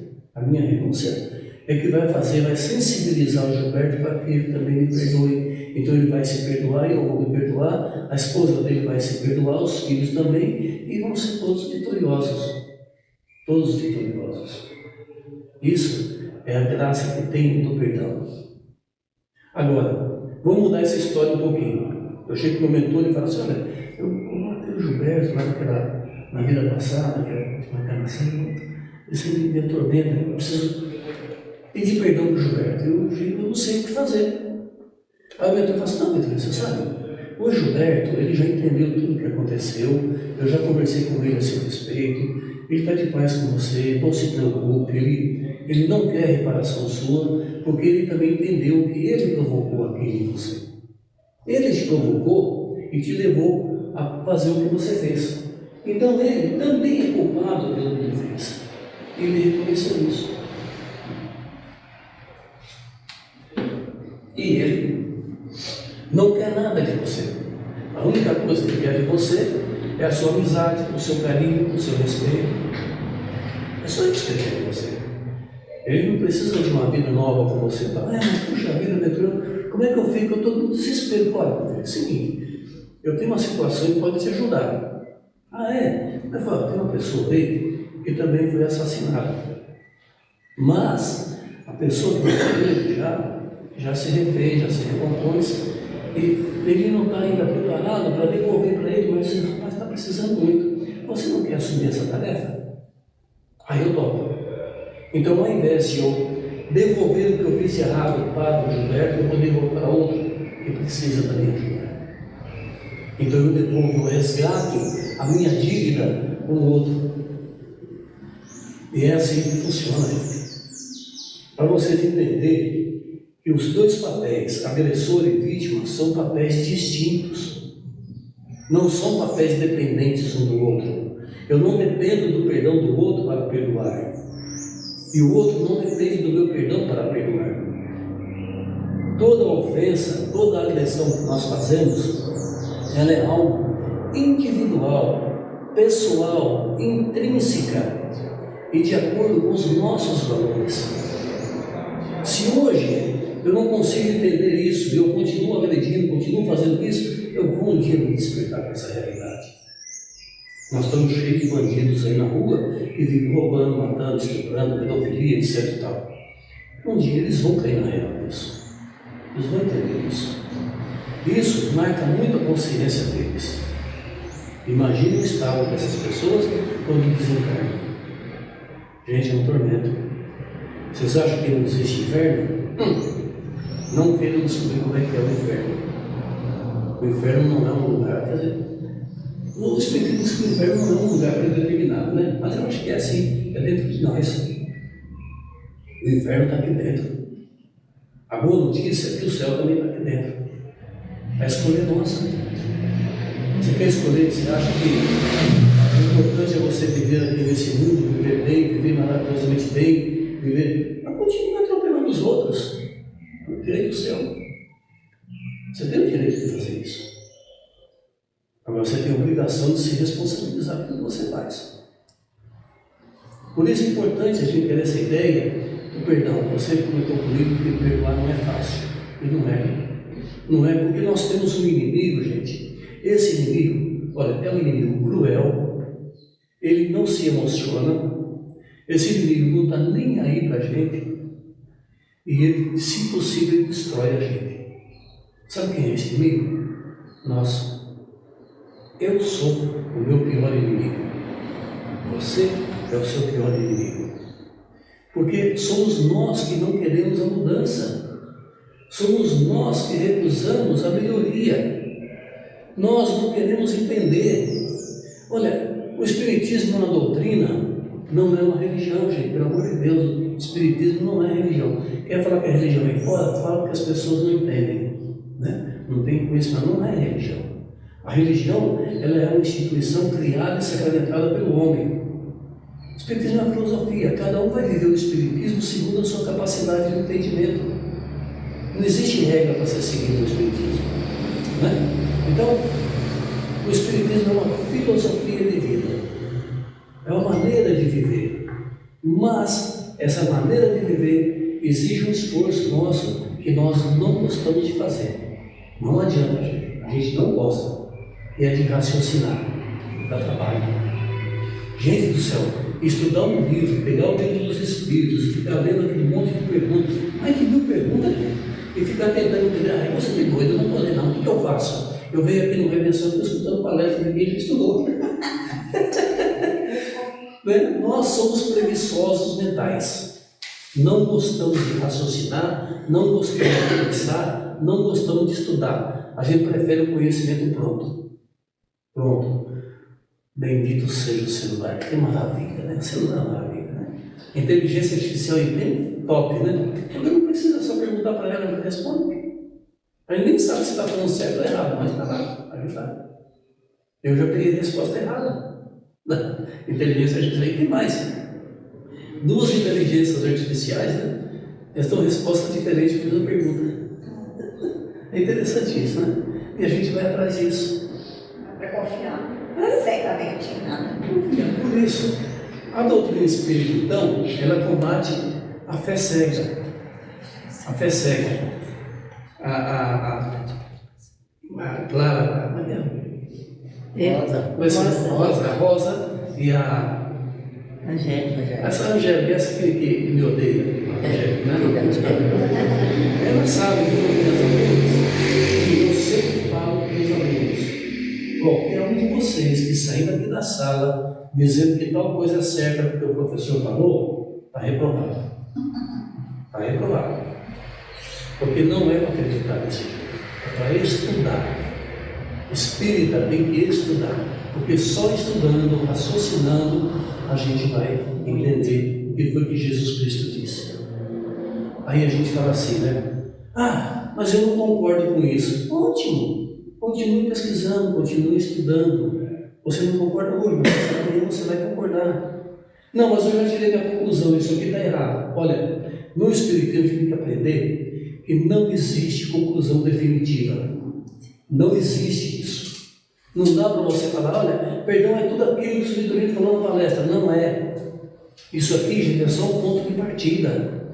é que vai sensibilizar o Gilberto para que ele também me perdoe. Então ele vai se perdoar, eu vou me perdoar, a esposa dele vai se perdoar, os filhos também, e vão ser todos vitoriosos. Todos vitoriosos. Isso é a graça que tem do perdão. Agora, vamos mudar essa história um pouquinho. Eu chego para o meu mentor e falo assim, olha, eu matei o Gilberto na vida passada, que era uma encarnação, isso me atormenta, eu preciso pedir perdão para o Gilberto. Eu não sei o que fazer. Aí o mentor fala assim, não, Beatriz, você sabe, o Gilberto, ele já entendeu tudo o que aconteceu, eu já conversei com ele a seu respeito, ele está de paz com você, não se preocupe, ele não quer reparação sua, porque ele também entendeu que ele provocou aquilo em você. Ele te provocou e te levou a fazer o que você fez. Então ele também é culpado pelo que ele fez. Ele reconheceu isso. E ele não quer nada de você. A única coisa que ele quer de você é a sua amizade, o seu carinho, o seu respeito. É só isso que ele quer de você. Ele não precisa de uma vida nova com você. Mas puxa vida, Beatriz, como é que eu fico? Eu estou no desespero. Olha, é o seguinte, eu tenho uma situação que pode te ajudar. Eu falo, tem uma pessoa aí que também foi assassinada. Mas a pessoa que foi já se refez, já se recompôs, e ele não está ainda preparado para devolver para ele, mas esse rapaz está precisando muito. Você não quer assumir essa tarefa? Aí eu topo. Então, ao invés de eu devolver o que eu fiz de errado para o Gilberto, eu vou devolver para outro que precisa da minha ajuda. Então eu devolvo, eu resgato a minha dívida com o outro. E é assim que funciona, gente. Para vocês entenderem que os dois papéis, agressor e vítima, são papéis distintos. Não são papéis dependentes um do outro. Eu não dependo do perdão do outro para perdoar. E o outro não depende do meu perdão para perdoar. Toda ofensa, toda agressão que nós fazemos, ela é algo individual, pessoal, intrínseca e de acordo com os nossos valores. Se hoje eu não consigo entender isso e eu continuo agredindo, continuo fazendo isso, eu vou um dia me despertar com essa realidade. Nós estamos cheios de bandidos aí na rua que vivem roubando, matando, estuprando, pedofilia, etc. e tal. Um dia eles vão cair na real disso. Eles vão entender isso. Isso marca muito a consciência deles. Imagine o estado dessas pessoas quando desencarnam. Gente, é um tormento. Vocês acham que não existe inferno? Não queiram descobrir como é que é o inferno. O inferno não é um lugar, quer dizer, o Espírito diz que o inferno não é um lugar predeterminado, né? Mas eu acho que é assim, é dentro de nós. O inferno está aqui dentro. A boa notícia é que o céu também está aqui dentro. A escolha é nossa. Você quer escolher? Você acha que o importante é você viver aqui nesse mundo, viver bem, viver maravilhosamente bem, viver... Mas continue atropelando os outros. O direito do céu. Você tem o direito de fazer isso. Agora você tem a obrigação de se responsabilizar pelo que você faz. Por isso é importante a gente ter essa ideia do perdão. Você comentou comigo que perdoar não é fácil. E não é. Não é porque nós temos um inimigo, gente. Esse inimigo, olha, é um inimigo cruel. Ele não se emociona. Esse inimigo não está nem aí para a gente. E ele, se possível, ele destrói a gente. Sabe quem é esse inimigo? Nós. Eu sou o meu pior inimigo. Você é o seu pior inimigo. Porque somos nós que não queremos a mudança. Somos nós que recusamos a melhoria. Nós não queremos entender. Olha, o Espiritismo é uma doutrina, não é uma religião, gente. Pelo amor de Deus, o Espiritismo não é religião. Quer falar que a religião vem fora? Fala que as pessoas não entendem. Né? Não tem conhecimento, não é religião. A religião, ela é uma instituição criada e sacramentada pelo homem. O Espiritismo é uma filosofia. Cada um vai viver o Espiritismo segundo a sua capacidade de entendimento. Não existe regra para ser seguido no Espiritismo. Né? Então, o Espiritismo é uma filosofia de vida. É uma maneira de viver. Mas, essa maneira de viver exige um esforço nosso que nós não gostamos de fazer. Não adianta, gente. A gente não gosta. E é de raciocinar. Dá trabalho. Gente do céu, estudar um livro, pegar o livro dos Espíritos e ficar lendo aquele monte de perguntas. Ai, que mil perguntas, gente. E ficar tentando entender. Ai, você é doido, eu não estou lendo, não. O que eu faço? Eu venho aqui no Redenção, estou escutando palestra de quem já estudou. Nós somos preguiçosos mentais. Não gostamos de raciocinar, não gostamos de pensar, não gostamos de estudar. A gente prefere o conhecimento pronto. Pronto. Bendito seja o celular. Que maravilha, né? O celular é uma maravilha, né? A inteligência artificial é bem top, né? Porque não precisa só perguntar para ela, ela responde. A gente nem sabe se está falando certo ou errado, mas está lá, ajudar. Eu já peguei a resposta errada. Inteligência artificial, e tem mais. Duas inteligências artificiais, né? Elas dão resposta diferente para a mesma pergunta. É interessante isso, né? E a gente vai atrás disso. Para confiar cegamente em nada. Por isso, a doutrina espírita, então, ela combate a fé cega. A fé cega. A Clara, a Rosa e a Angélica. Essa Angélica, essa que me odeia, ela sabe que eu sempre falo para os alunos. Qualquer um de vocês que sair daqui da sala dizendo que tal coisa é certa porque o professor falou, está reprovado. Está reprovado. Porque não é para acreditar nesse jeito, é para estudar. Espírita tem que estudar, porque só estudando, raciocinando, a gente vai entender o que foi que Jesus Cristo disse. Aí a gente fala assim, né? Ah, mas eu não concordo com isso. Ótimo! Continue pesquisando, continue estudando. Você não concorda hoje, mas amanhã você vai concordar. Não, mas eu já tirei minha conclusão, isso aqui está errado. Olha, no Espiritismo a gente tem que aprender que não existe conclusão definitiva. Não existe isso. Não dá para você falar, olha, perdão é tudo aquilo que o Espiritismo falou na palestra. Não é. Isso aqui, gente, é só um ponto de partida.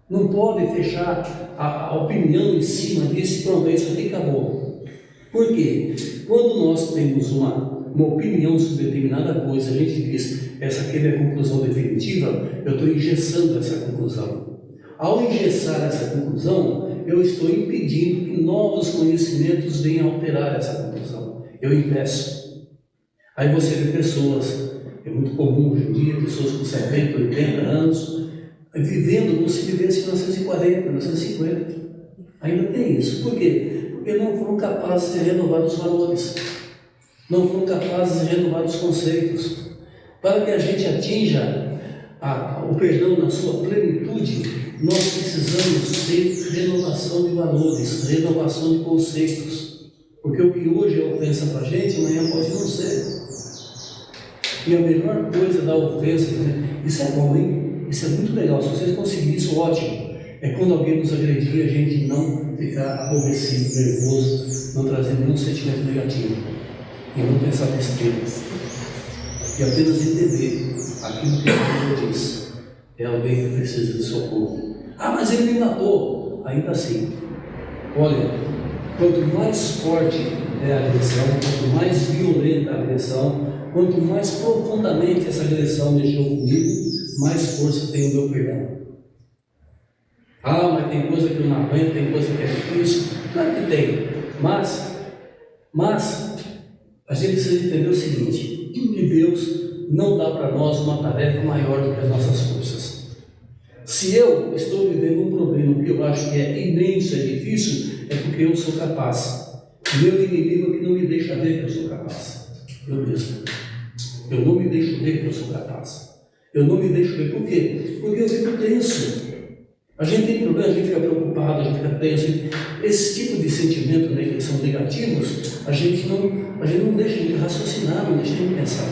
Não pode fechar a opinião em cima disso e pronto, isso aqui acabou. Por quê? Quando nós temos uma opinião sobre determinada coisa, a gente diz, essa aqui é a conclusão definitiva, eu estou engessando essa conclusão. Ao engessar essa conclusão, eu estou impedindo que novos conhecimentos venham alterar essa conclusão. Eu impeço. Aí você vê pessoas, é muito comum hoje em dia, pessoas com 70, 80 anos, vivendo como se vivesse em 1940, 1950. Ainda tem isso. Por quê? Porque não foram capazes de renovar os valores. Não foram capazes de renovar os conceitos. Para que a gente atinja o perdão na sua plenitude, nós precisamos ter renovação de valores, renovação de conceitos. Porque o que hoje é ofensa para a gente, amanhã pode não ser. E a melhor coisa da ofensa, né? Isso é bom, hein? Isso é muito legal. Se vocês conseguirem isso, ótimo. É quando alguém nos agredir, a gente não ficar aborrecido, nervoso, não trazer nenhum sentimento negativo. E não pensar besteiras. E apenas entender aquilo que a Bíblia diz. É alguém que precisa de socorro. Ah, mas ele me matou. Ainda assim. Olha, quanto mais forte é a agressão, quanto mais violenta a agressão, quanto mais profundamente essa agressão mexeu comigo, mais força tem o meu perdão. Ah, mas tem coisa que eu não aguento, tem coisa que é difícil. Claro que tem. Mas a gente precisa entender o seguinte, que Deus não dá para nós uma tarefa maior do que as nossas forças. Se eu estou vivendo um problema que eu acho que é imenso, é difícil, é porque eu sou capaz. Meu inimigo é que não me deixa ver que eu sou capaz. Eu mesmo. Eu não me deixo ver que eu sou capaz. Eu não me deixo ver. Por quê? Porque eu fico tenso. A gente tem problema, a gente fica preocupado, a gente fica tenso. Esse tipo de sentimento, né, que são negativos, a gente não deixa de raciocinar, não deixa de pensar.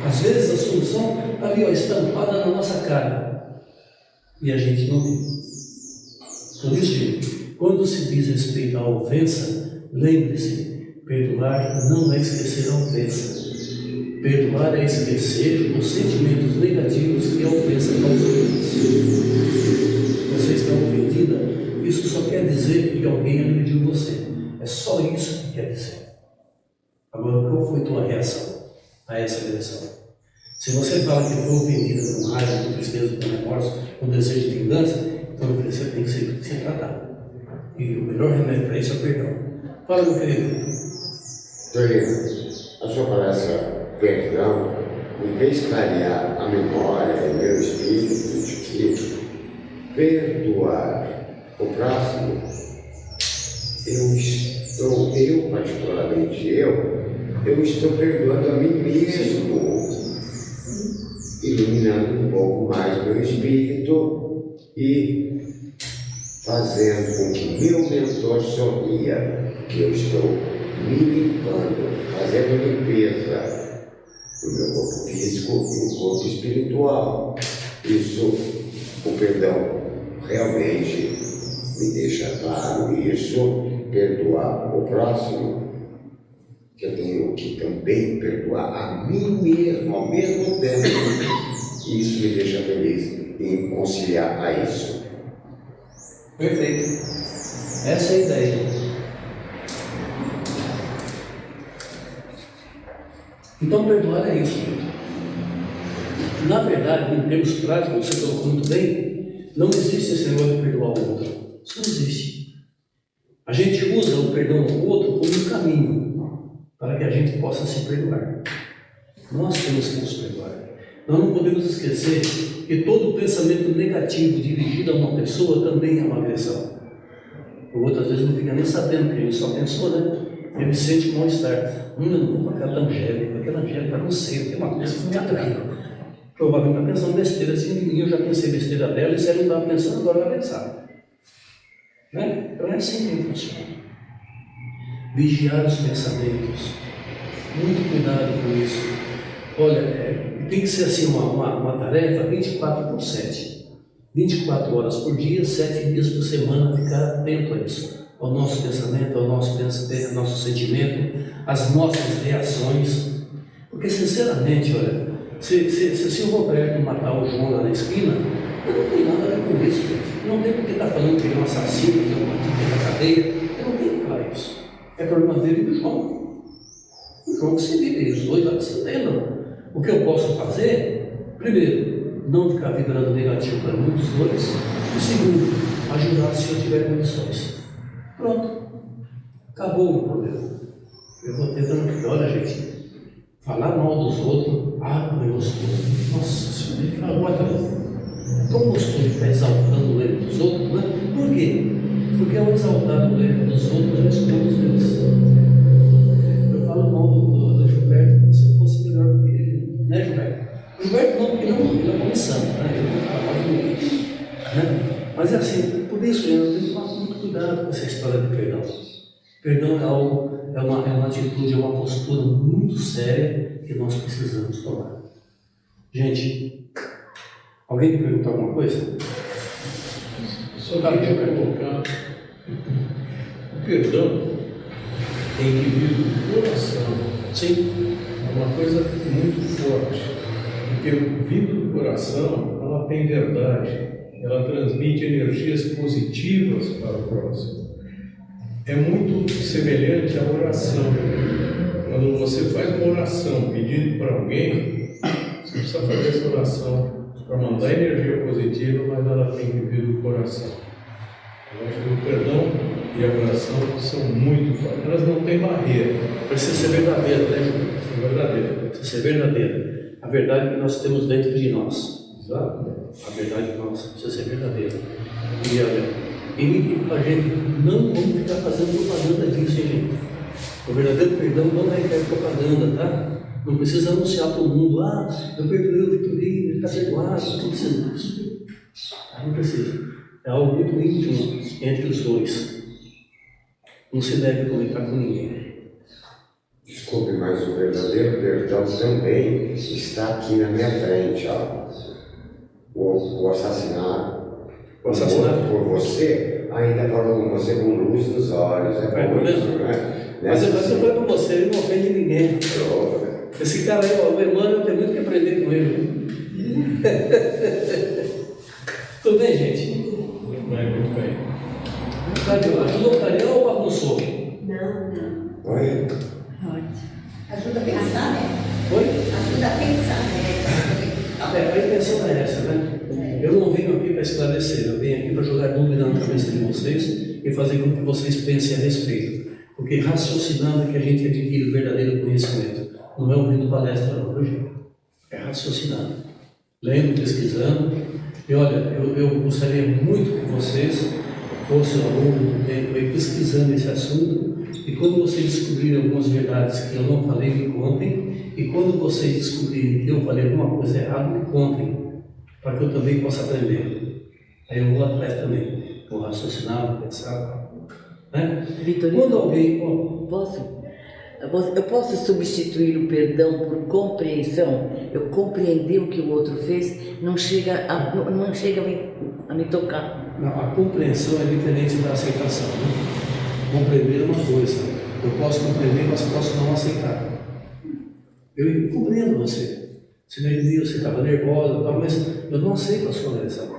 Às vezes a solução está ali, estampada na nossa cara. E a gente não vê. Por isso, gente, quando se diz respeito à ofensa, lembre-se, perdoar não é esquecer a ofensa. Perdoar é esquecer os sentimentos negativos que a ofensa causou. Você está ofendida, isso só quer dizer que alguém agrediu você. É só isso que quer dizer. Agora, qual foi tua reação a essa agressão? Se você fala que foi ofendida com raiva, com tristeza, com remorso, com desejo de vingança, então você tem que ser tratado. E o melhor remédio para isso é o perdão. Fala, meu querido. Torino, a sua palestra perdão me fez clarear a memória e meu espírito de que perdoar o próximo, eu estou perdoando a mim mesmo, iluminando um pouco mais meu espírito e fazendo com que meu mentor sorria, que eu estou me limpando, fazendo limpeza do meu corpo físico e do corpo espiritual. Isso, o perdão realmente me deixa claro isso, perdoar o próximo, que eu tenho que também perdoar a mim mesmo ao mesmo tempo. Isso me deixa feliz em conciliar a isso. Perfeito. Essa é a ideia. Então, perdoar é isso. Na verdade, em termos práticos, você colocou muito bem, não existe esse negócio de perdoar o outro. Isso não existe. A gente usa o perdão ao outro como um caminho para que a gente possa se perdoar. Nós temos que nos perdoar. Nós não podemos esquecer que todo pensamento negativo dirigido a uma pessoa também é uma agressão. O outro às vezes não fica nem sabendo, porque ele só pensou, né? Ele sente mal-estar. Eu não vou com aquela Angélica, não sei, tem uma coisa que me atrai. Provavelmente está pensando besteira, assim, eu já pensei besteira dela, e se ela não estava pensando, agora vai pensar. Né? Então é assim que funciona. Vigiar os pensamentos. Muito cuidado com isso. Olha, tem que ser assim uma tarefa 24/7. 24 horas por dia, 7 dias por semana, ficar atento a isso. Ao nosso pensamento, ao nosso sentimento, às nossas reações. Porque, sinceramente, olha, se o Roberto matar o João lá na esquina, eu não tenho nada a ver com isso, gente. Não tem porque estar falando que ele é um assassino, que é um bandido da cadeia. Eu não tenho que falar isso. É problema dele e do João. O João que se vire, os dois lá que se entendam. O que eu posso fazer, primeiro, não ficar vibrando negativo para nenhum dos dois. E segundo, ajudar se eu tiver condições. Pronto. Acabou o problema. Eu vou tentando aqui, olha, gente, falar mal dos outros, como é gostoso. Nossa Senhora, ele fala uma coisa. Tão gostoso de estar exaltando o erro dos outros, né? Por quê? Porque ao exaltar o erro dos outros, eu escondo os meus. Eu falo mal do Gilberto como se eu fosse melhor do que ele, né, Gilberto? Gilberto não, porque não ele é um homem santo, né? Ele não fala muito, né? Mas é assim, por isso eu tenho que tomar muito cuidado com essa história de perdão. Perdão é algo, é uma atitude, é uma postura muito séria que nós precisamos tomar. Gente, alguém quer perguntar alguma coisa? Só queria colocar o perdão tem que vir do coração. Sim. É uma coisa muito forte, porque vindo do coração, ela tem verdade, ela transmite energias positivas para o próximo. É muito semelhante à oração. Quando você faz uma oração pedindo para alguém, você precisa fazer essa oração para mandar energia positiva, mas ela tem que vir do coração. Eu acho que o perdão e a oração são muito fortes. Elas não têm barreira. Precisa ser verdadeiro, né? São verdadeiras. Precisa ser verdadeiro. A verdade que nós temos dentro de nós. Exato. A verdade nossa precisa ser verdadeira. E olha, a gente não vamos ficar fazendo propaganda disso, hein, gente? O verdadeiro perdão não requer propaganda, tá? Não precisa anunciar para o mundo, eu perdoei o Vitorino, ele está perdoado, não precisa disso. Não precisa. É algo muito íntimo entre os dois. Não se deve comentar com ninguém. Desculpe, mas o verdadeiro perdão também está aqui na minha frente, ó. O assassinato. O assassinato? Por você, ainda falou com você com luz nos olhos. É bom isso, né? Mas eu falei para você, ele não ofende ninguém. Oh, Esse cara aí, o Emmanuel, tem muito que aprender com ele. Tudo bem, gente? Vai muito bem. Ajudou o Daniel ou bagunçou? Não. Oi? Ajuda a pensar, né? Oi? Ajuda a pensar, né? A intenção é essa, né? Eu não venho aqui para esclarecer, eu venho aqui para jogar dúvida na cabeça de vocês e fazer com que vocês pensem a respeito. Porque raciocinando é que a gente adquire o verdadeiro conhecimento. Não é ouvindo palestra, não, viu, gente? É raciocinando. Lendo, pesquisando. E olha, eu gostaria muito que vocês fossem ao longo do tempo aí pesquisando esse assunto. E quando vocês descobrirem algumas verdades que eu não falei, me contem. E quando vocês descobrirem que eu falei alguma coisa errada, me contem. Para que eu também possa aprender. Aí eu vou atrás também. Vou raciocinar, vou pensar. Né? Vitorino, Quando alguém... eu posso substituir o perdão por compreensão? Eu compreender o que o outro fez, não chega a me tocar. Não, a compreensão é diferente da aceitação. Né? Compreender é uma coisa. Eu posso compreender, mas posso não aceitar. Eu compreendo você. Você me viu, você estava nervosa, mas eu não aceito a sua agressão.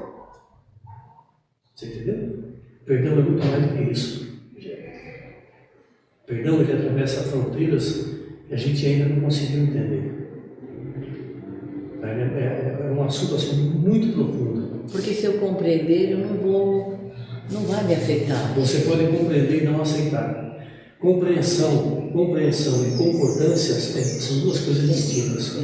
Você entendeu? Perdão é muito mais do que isso. Perdão ele atravessa fronteiras que a gente ainda não conseguiu entender. É um assunto assim, muito profundo. Porque se eu compreender, eu não vai me afetar. Você pode compreender e não aceitar. Compreensão e concordância são duas coisas distintas.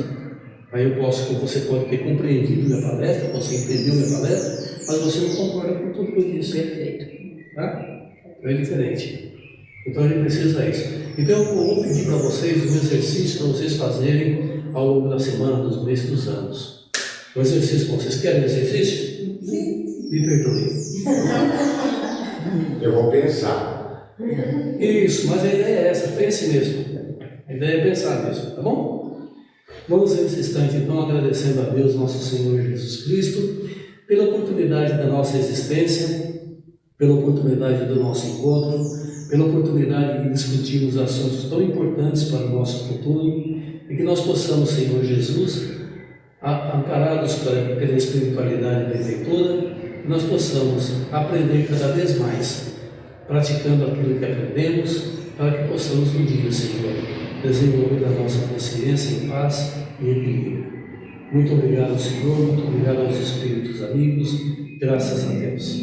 Aí você pode ter compreendido minha palestra, você entendeu minha palestra, mas você não concorda com tudo que eu disse. Perfeito. Tá? É diferente. Então a gente precisa disso. Então eu vou pedir para vocês um exercício para vocês fazerem ao longo da semana, dos meses, dos anos. Um exercício, vocês querem um exercício? Sim. Me perdoem. Eu vou pensar. Isso, mas a ideia é essa, pense mesmo. A ideia é pensar mesmo, tá bom? Vamos nesse instante então agradecendo a Deus, nosso Senhor Jesus Cristo, pela oportunidade da nossa existência, pela oportunidade do nosso encontro, pela oportunidade de discutirmos assuntos tão importantes para o nosso futuro e que nós possamos, Senhor Jesus, amparados pela espiritualidade benfeitora, que nós possamos aprender cada vez mais, praticando aquilo que aprendemos, para que possamos um dia, Senhor, desenvolver a nossa consciência em paz e equilíbrio. Muito obrigado, Senhor, muito obrigado aos espíritos amigos, graças a Deus.